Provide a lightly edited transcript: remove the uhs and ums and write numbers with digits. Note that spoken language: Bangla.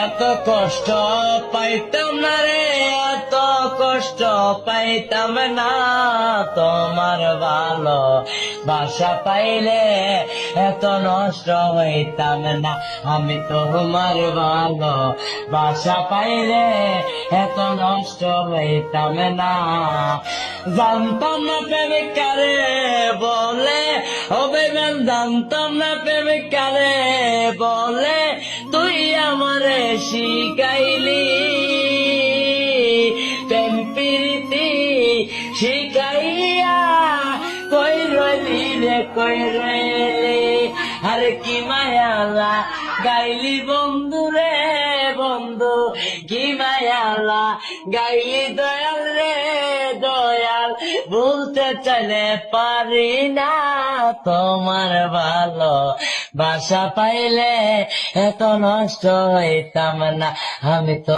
এত কষ্ট পাইতাম না রে, এত কষ্ট পাইতাম না, তোমার ভালো বাসা পাইলে এত নষ্ট হইতাম না। আমি তোমার ভালো বাসা পাইলে এত নষ্ট হইতাম না। জানতাম না প্রেমিকারে বলে হবে ম্যাম, জানতাম না প্রেমিকারে বলে তুই আমারে শিখাইলি, প্রেম প্রীতি শিখাইয়া কই রইলি রে, কই রইলি। আরে কি মায়ালা গাইলি বন্ধু রে বন্ধু, কি মায়ালা গাইলি দয়াল রে দয়াল, বলতে চাইলে পারি না। তোমার ভালো বাসা পাইলে এত নষ্ট হইতাম না। আমি তো